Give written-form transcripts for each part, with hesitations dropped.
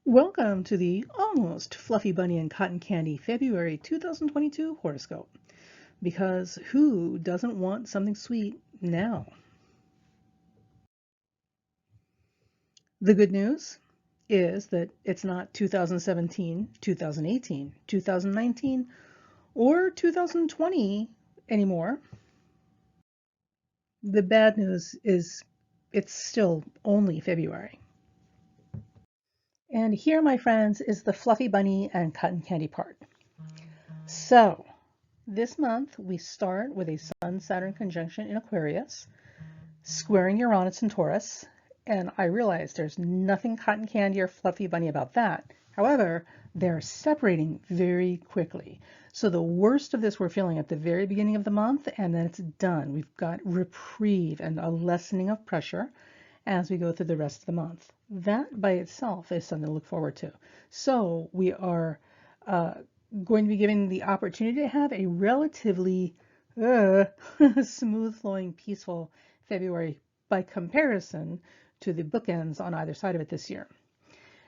Welcome to the almost fluffy bunny and cotton candy February 2022 horoscope. Because who doesn't want something sweet now? The good news is that it's not 2017, 2018, 2019, or 2020 anymore. The bad news is it's still only February. And here, my friends, is the fluffy bunny and cotton candy part. So, this month, we start with a Sun-Saturn conjunction in Aquarius, squaring Uranus and Taurus, and I realize there's nothing cotton candy or fluffy bunny about that. However, they're separating very quickly. So the worst of this we're feeling at the very beginning of the month, and then it's done. We've got reprieve and a lessening of pressure as we go through the rest of the month. That by itself is something to look forward to. So we are going to be given the opportunity to have a relatively smooth flowing, peaceful February by comparison to the bookends on either side of it this year.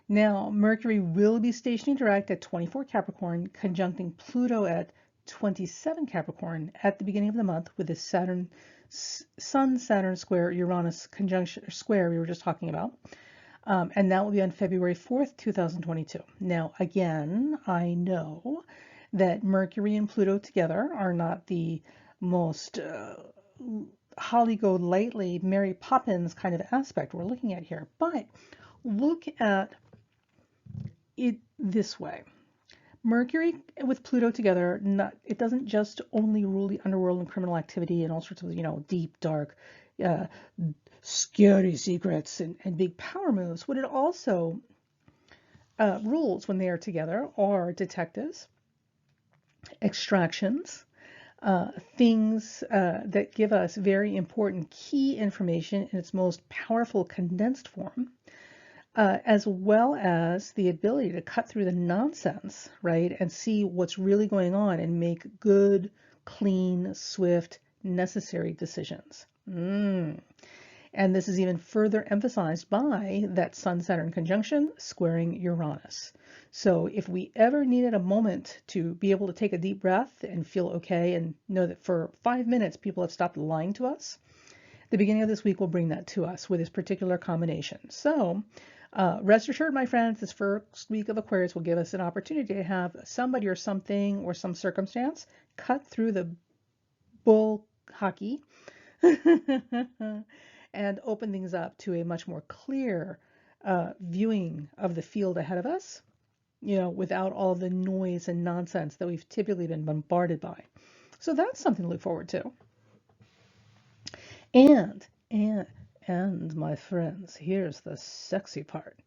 Now, Mercury will be stationing direct at 24 Capricorn, conjuncting Pluto at 27 Capricorn at the beginning of the month with the Sun-Saturn square Uranus conjunction square we were just talking about. And that will be on February 4th, 2022. Now, again, I know that Mercury and Pluto together are not the most holly go lightly, Mary Poppins kind of aspect we're looking at here, but look at it this way. Mercury with Pluto together, it doesn't just only rule the underworld and criminal activity and all sorts of, deep, dark, uh, scary secrets and big power moves. What it also rules when they are together are detectives, extractions, things that give us very important key information in its most powerful condensed form, as well as the ability to cut through the nonsense, right, and see what's really going on and make good, clean, swift, necessary decisions. And this is even further emphasized by that Sun-Saturn conjunction squaring Uranus. So if we ever needed a moment to be able to take a deep breath and feel okay and know that for 5 minutes people have stopped lying to us, the beginning of this week will bring that to us with this particular combination. So rest assured, my friends, this first week of Aquarius will give us an opportunity to have somebody or something or some circumstance cut through the bull hockey and open things up to a much more clear viewing of the field ahead of us, without all the noise and nonsense that we've typically been bombarded by. So that's something to look forward to. And my friends, here's the sexy part.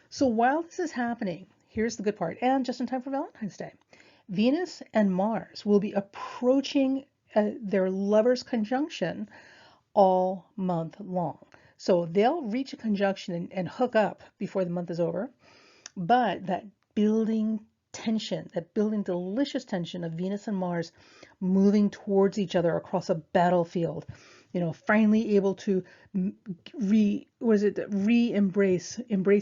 So while this is happening, here's the good part, and just in time for Valentine's Day, Venus and Mars will be approaching their lovers conjunction all month long. So they'll reach a conjunction and hook up before the month is over. But that building tension, that building delicious tension of Venus and Mars moving towards each other across a battlefield, finally able to embrace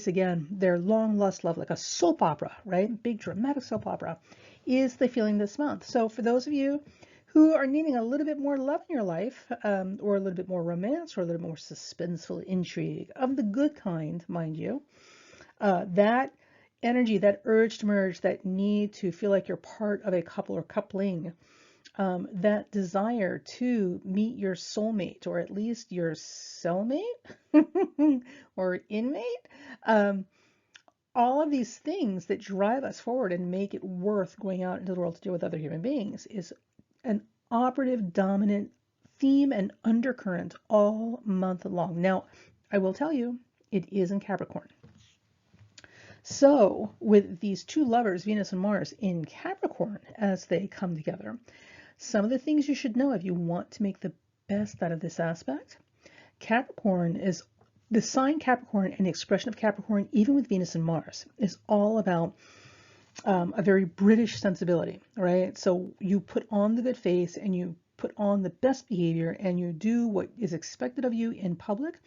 again their long lost love, like a soap opera, right? Big dramatic soap opera, is the feeling this month. So for those of you who are needing a little bit more love in your life, or a little bit more romance, or a little bit more suspenseful intrigue of the good kind, mind you, that energy, that urge to merge, that need to feel like you're part of a couple or coupling, that desire to meet your soulmate or at least your cellmate or inmate, all of these things that drive us forward and make it worth going out into the world to deal with other human beings is an operative dominant theme and undercurrent all month long. Now, I will tell you, it is in Capricorn. So with these two lovers, Venus and Mars, in Capricorn as they come together, some of the things you should know if you want to make the best out of this aspect. Capricorn is the sign Capricorn, and the expression of Capricorn, even with Venus and Mars, is all about a very British sensibility, right? So you put on the good face and you put on the best behavior and you do what is expected of you in public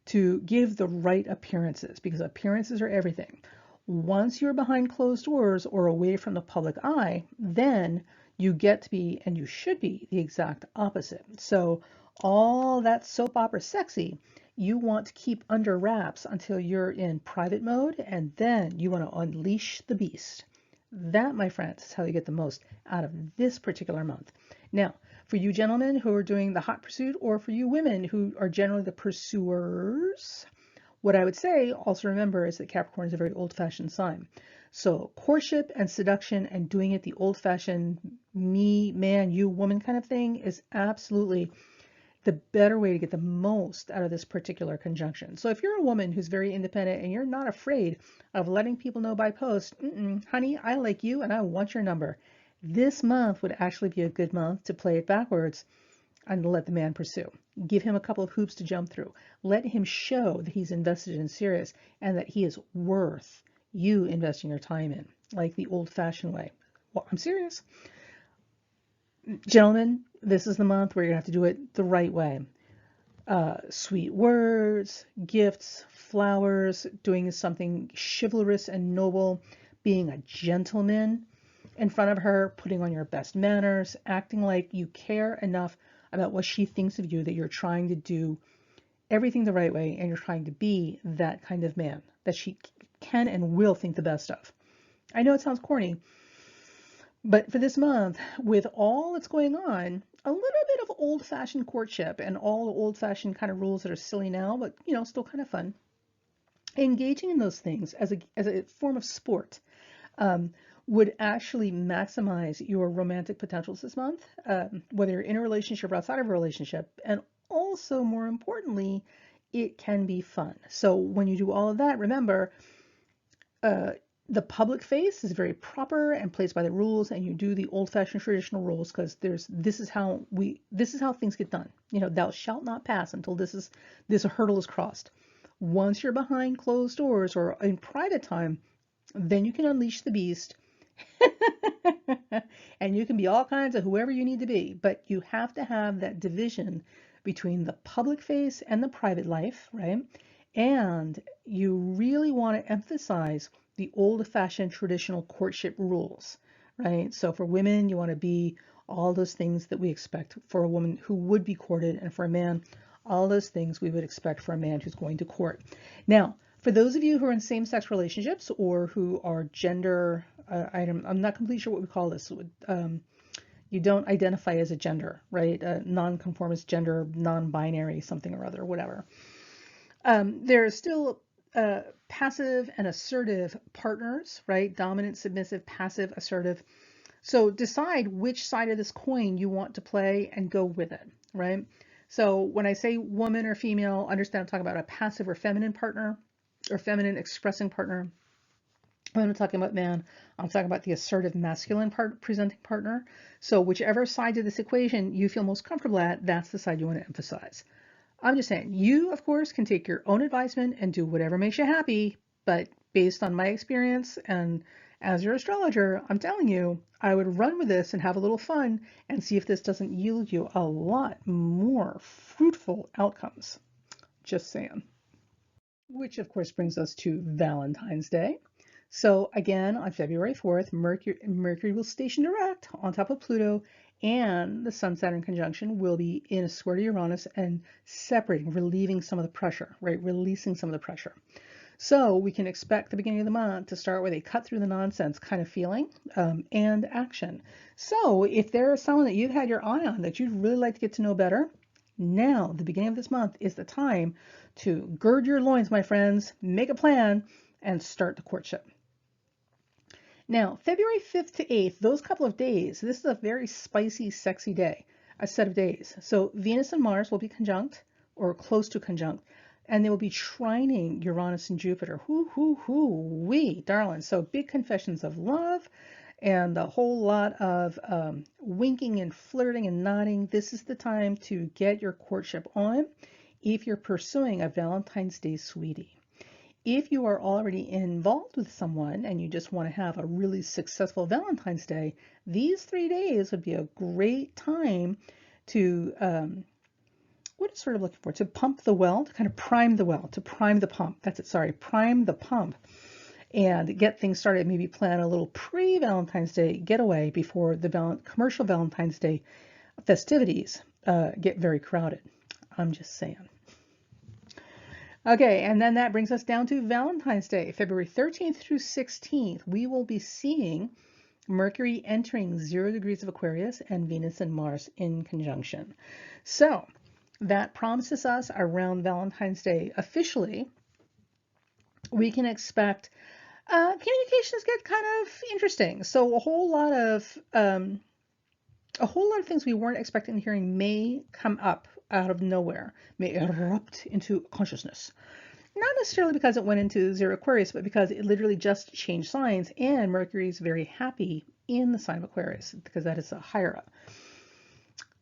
to give the right appearances, because appearances are everything. Once you're behind closed doors or away from the public eye, then you get to be, and you should be, the exact opposite. So all that soap opera sexy, you want to keep under wraps until you're in private mode, and then you want to unleash the beast. That, my friends, is how you get the most out of this particular month. Now, for you gentlemen who are doing the hot pursuit, or for you women who are generally the pursuers, what I would say, also remember, is that Capricorn is a very old-fashioned sign. So courtship and seduction and doing it the old-fashioned me, man, you, woman kind of thing is absolutely the better way to get the most out of this particular conjunction. So if you're a woman who's very independent and you're not afraid of letting people know by post, honey, I like you and I want your number, this month would actually be a good month to play it backwards and let the man pursue. Give him a couple of hoops to jump through. Let him show that he's invested and serious and that he is worth you investing your time in, like the old-fashioned way. Well, I'm serious. Gentlemen, this is the month where you're going to have to do it the right way. Sweet words, gifts, flowers, doing something chivalrous and noble, being a gentleman in front of her, putting on your best manners, acting like you care enough about what she thinks of you that you're trying to do everything the right way and you're trying to be that kind of man that she can and will think the best of. I know it sounds corny, but for this month, with all that's going on, a little bit of old-fashioned courtship and all the old-fashioned kind of rules that are silly now, but still kind of fun. Engaging in those things as a form of sport would actually maximize your romantic potentials this month, whether you're in a relationship or outside of a relationship. And also, more importantly, it can be fun. So when you do all of that, remember, the public face is very proper and plays by the rules, and you do the old-fashioned traditional rules because this is how things get done. Thou shalt not pass until this hurdle is crossed. Once you're behind closed doors or in private time, then you can unleash the beast. And you can be all kinds of whoever you need to be, but you have to have that division between the public face and the private life, right? And you really want to emphasize the old-fashioned traditional courtship rules, right? So for women, you want to be all those things that we expect for a woman who would be courted, and for a man, all those things we would expect for a man who's going to court. Now, for those of you who are in same-sex relationships or who are gender, I'm not completely sure what we call this. You don't identify as a gender, right? Non-conformist gender, non-binary, something or other, whatever. There are still passive and assertive partners, right? Dominant, submissive, passive, assertive. So decide which side of this coin you want to play and go with it, right? So when I say woman or female, understand I'm talking about a passive or feminine partner or feminine expressing partner. When I'm talking about man, I'm talking about the assertive masculine presenting partner. So whichever side of this equation you feel most comfortable at, that's the side you want to emphasize. I'm just saying, you, of course, can take your own advisement and do whatever makes you happy, but based on my experience and as your astrologer, I'm telling you, I would run with this and have a little fun and see if this doesn't yield you a lot more fruitful outcomes. Just saying. Which, of course, brings us to Valentine's Day. So again, on February 4th, Mercury will station direct on top of Pluto, and the Sun-Saturn conjunction will be in a square to Uranus and separating, relieving some of the pressure, right? Releasing some of the pressure. So we can expect the beginning of the month to start with a cut through the nonsense kind of feeling and action. So if there is someone that you've had your eye on that you'd really like to get to know better, now, the beginning of this month is the time to gird your loins, my friends, make a plan, and start the courtship. Now, February 5th to 8th, those couple of days, this is a very spicy, sexy day, a set of days. So Venus and Mars will be conjunct or close to conjunct, and they will be trining Uranus and Jupiter. Wee, darling. So big confessions of love and a whole lot of winking and flirting and nodding. This is the time to get your courtship on if you're pursuing a Valentine's Day sweetie. If you are already involved with someone and you just want to have a really successful Valentine's Day, these 3 days would be a great time to, what is sort of looking for? To pump the well, to kind of prime the well, to prime the pump. That's it, sorry, prime the pump. and get things started. Maybe plan a little pre-Valentine's Day getaway before the commercial Valentine's Day festivities get very crowded. I'm just saying. Okay, and then that brings us down to Valentine's Day, February 13th through 16th. We will be seeing Mercury entering 0 degrees of Aquarius and Venus and Mars in conjunction. So that promises us around Valentine's Day officially, we can expect communications get kind of interesting. So a whole lot of things we weren't expecting hearing may come up out of nowhere, may erupt into consciousness. Not necessarily because it went into 0 Aquarius, but because it literally just changed signs, and Mercury is very happy in the sign of Aquarius because that is a higher up.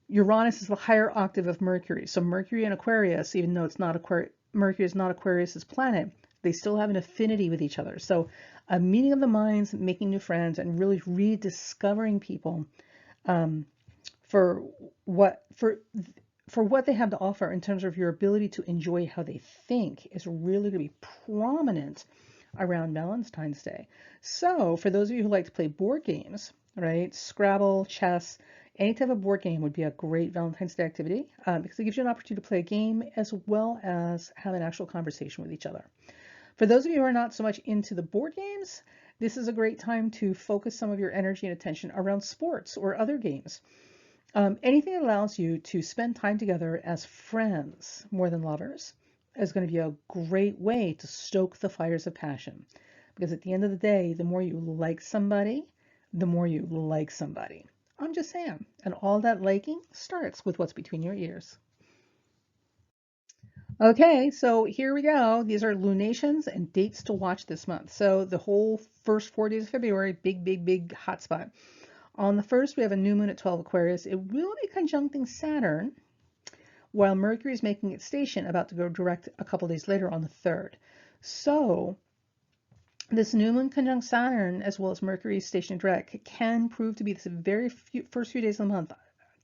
Uranus is the higher octave of Mercury. So Mercury and Aquarius, even though it's not Mercury is not Aquarius's planet, they still have an affinity with each other. So a meeting of the minds, making new friends, and really rediscovering people for what they have to offer in terms of your ability to enjoy how they think is really going to be prominent around Valentine's Day. So for those of you who like to play board games, right, Scrabble, chess, any type of board game would be a great Valentine's Day activity because it gives you an opportunity to play a game as well as have an actual conversation with each other. For those of you who are not so much into the board games, this is a great time to focus some of your energy and attention around sports or other games. Anything that allows you to spend time together as friends more than lovers is going to be a great way to stoke the fires of passion. Because at the end of the day, the more you like somebody, the more you like somebody. I'm just saying. And all that liking starts with what's between your ears. Okay, so here we go. These are lunations and dates to watch this month. So the whole first 4 days of February, big hot spot. On the 1st, we have a new moon at 12 Aquarius. It will be conjuncting Saturn, while Mercury is making its station, about to go direct a couple days later on the 3rd. So this new moon conjunct Saturn, as well as Mercury's station direct, can prove to be, this first few days of the month,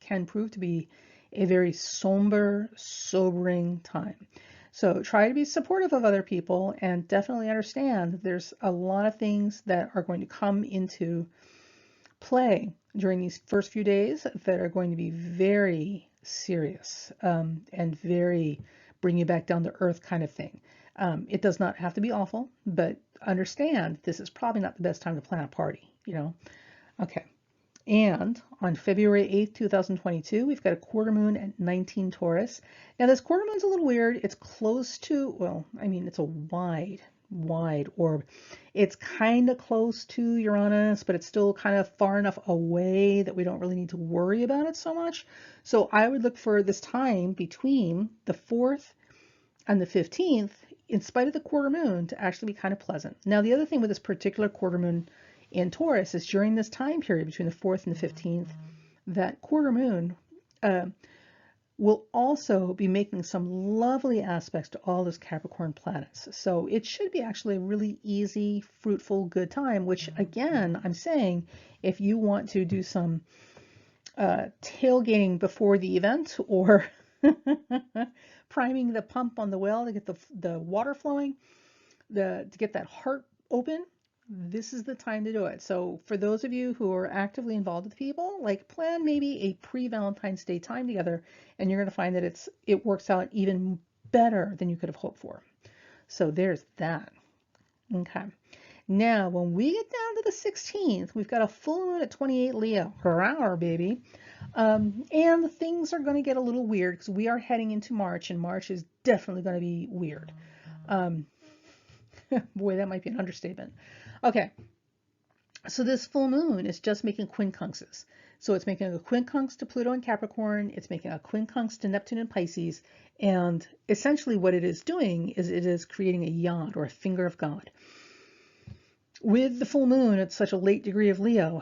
can prove to be a very somber, sobering time. So try to be supportive of other people and definitely understand that there's a lot of things that are going to come into play during these first few days that are going to be very serious and very bring you back down to earth kind of thing. It does not have to be awful, but understand this is probably not the best time to plan a party, you know? Okay. And on February 8th, 2022, we've got a quarter moon at 19 Taurus. Now this quarter moon's a little weird. It's close to, well, I mean, it's a wide orb. It's kind of close to Uranus, but it's still kind of far enough away that we don't really need to worry about it so much. So I would look for this time between the 4th and the 15th, in spite of the quarter moon, to actually be kind of pleasant. Now, the other thing with this particular quarter moon in Taurus is during this time period between the 4th and the 15th, that quarter moon will also be making some lovely aspects to all those Capricorn planets. So it should be actually a really easy, fruitful, good time, which again, I'm saying, if you want to do some tailgating before the event or priming the pump on the well to get the water flowing, to get that heart open, this is the time to do it. So for those of you who are actively involved with people, like plan maybe a pre-Valentine's Day time together, and you're going to find that it works out even better than you could have hoped for. So there's that. Okay. Now, when we get down to the 16th, we've got a full moon at 28 Leo. Hurrah, baby. And things are going to get a little weird because we are heading into March, and March is definitely going to be weird. Boy, that might be an understatement. Okay, so this full moon is just making quincunxes. So it's making a quincunx to Pluto and Capricorn. It's making a quincunx to Neptune and Pisces. And essentially what it is doing is it is creating a yod, or a finger of God. With the full moon at such a late degree of Leo,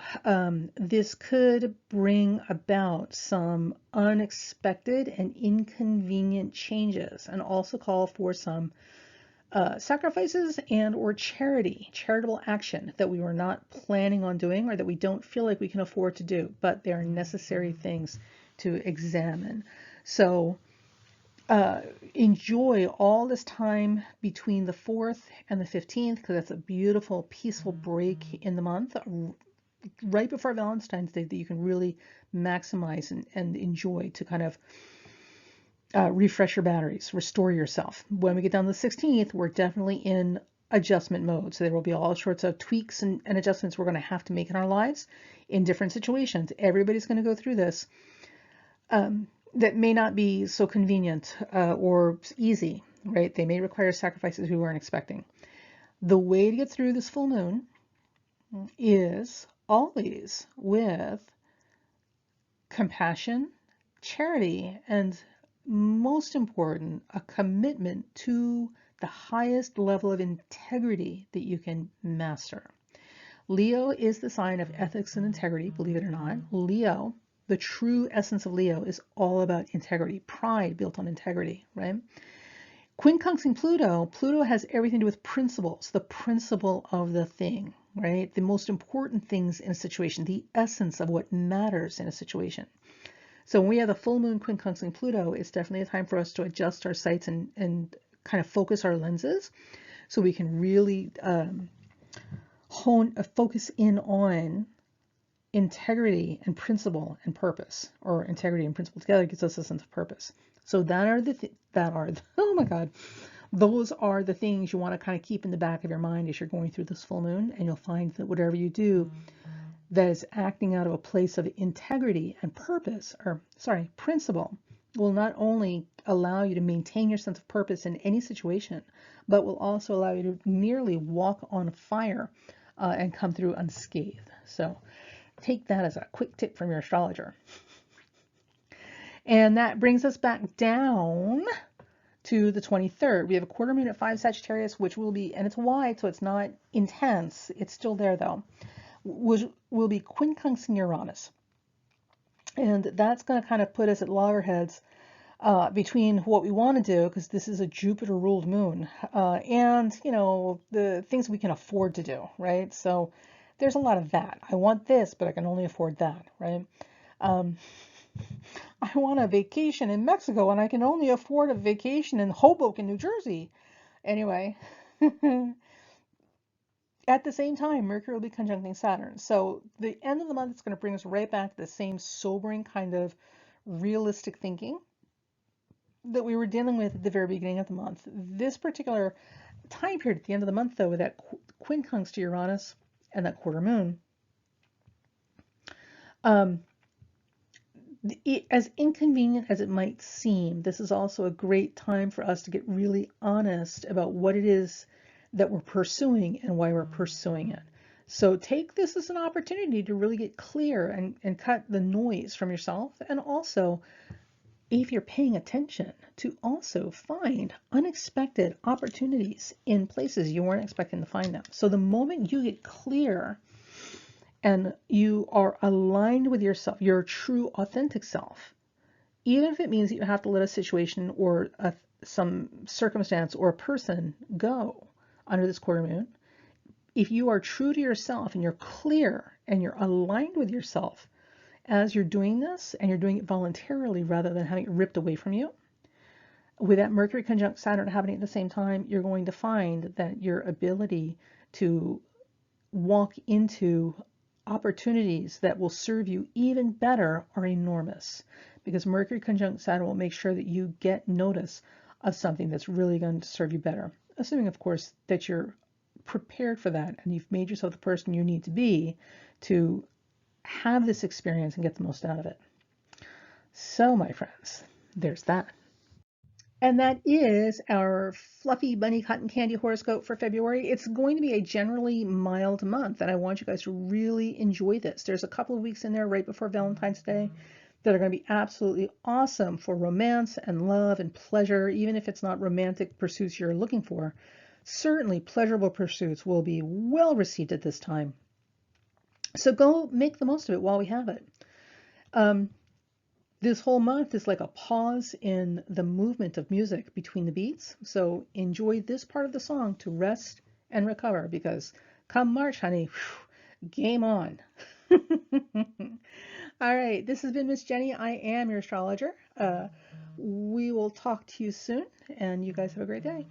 this could bring about some unexpected and inconvenient changes, and also call for some sacrifices and or charitable action that we were not planning on doing, or that we don't feel like we can afford to do, but they are necessary things to examine. So enjoy all this time between the 4th and the 15th, because that's a beautiful, peaceful break in the month, right before Valentine's Day, that you can really maximize and enjoy to kind of refresh your batteries, restore yourself. When we get down to the 16th, we're definitely in adjustment mode. So there will be all sorts of tweaks and adjustments we're going to have to make in our lives in different situations. Everybody's going to go through this. That may not be so convenient or easy, right? They may require sacrifices we weren't expecting. The way to get through this full moon is always with compassion, charity, and most important, a commitment to the highest level of integrity that you can master. Leo is the sign of ethics and integrity, believe it or not. Leo, the true essence of Leo, is all about integrity, pride built on integrity, right? Quincunxing Pluto, Pluto has everything to do with principles, the principle of the thing, right? The most important things in a situation, the essence of what matters in a situation. So when we have the full moon quincunxing Pluto, it's definitely a time for us to adjust our sights and kind of focus our lenses so we can really focus in on integrity and principle and purpose, or integrity and principle together gives us a sense of purpose. So oh my God, those are the things you want to kind of keep in the back of your mind as you're going through this full moon, and you'll find that whatever you do that is acting out of a place of integrity and purpose, or sorry, principle, will not only allow you to maintain your sense of purpose in any situation, but will also allow you to nearly walk on fire and come through unscathed. So take that as a quick tip from your astrologer. And that brings us back down to the 23rd. We have a quarter moon at 5 Sagittarius, which will be, and it's wide, so it's not intense. It's still there though. Which will be quincunxing Uranus. And that's going to kind of put us at loggerheads between what we want to do, because this is a Jupiter-ruled moon, and, you know, the things we can afford to do, right? So there's a lot of that. I want this, but I can only afford that, right? I want a vacation in Mexico, and I can only afford a vacation in Hoboken, New Jersey. Anyway, at the same time, Mercury will be conjuncting Saturn. So the end of the month is going to bring us right back to the same sobering kind of realistic thinking that we were dealing with at the very beginning of the month. This particular time period at the end of the month, though, with that quincunx to Uranus and that quarter moon, as inconvenient as it might seem, this is also a great time for us to get really honest about what it is that we're pursuing and why we're pursuing it. So take this as an opportunity to really get clear and cut the noise from yourself, and also, if you're paying attention, to also find unexpected opportunities in places you weren't expecting to find them. So the moment you get clear and you are aligned with yourself, your true authentic self, even if it means that you have to let a situation or some circumstance or a person go under this quarter moon, if you are true to yourself and you're clear and you're aligned with yourself as you're doing this, and you're doing it voluntarily rather than having it ripped away from you, with that Mercury conjunct Saturn happening at the same time, you're going to find that your ability to walk into opportunities that will serve you even better are enormous, because Mercury conjunct Saturn will make sure that you get notice of something that's really going to serve you better, assuming, of course, that you're prepared for that and you've made yourself the person you need to be to have this experience and get the most out of it. So, my friends, there's that. And that is our fluffy bunny cotton candy horoscope for February. It's going to be a generally mild month, and I want you guys to really enjoy this. There's a couple of weeks in there right before Valentine's Day that are going to be absolutely awesome for romance and love and pleasure, even if it's not romantic pursuits you're looking for. Certainly pleasurable pursuits will be well received at this time. So go make the most of it while we have it. This whole month is like a pause in the movement of music between the beats. So enjoy this part of the song to rest and recover, because come March, honey, whew, game on. All right, this has been Miss Jenny. I am your astrologer. We will talk to you soon, and you guys have a great day.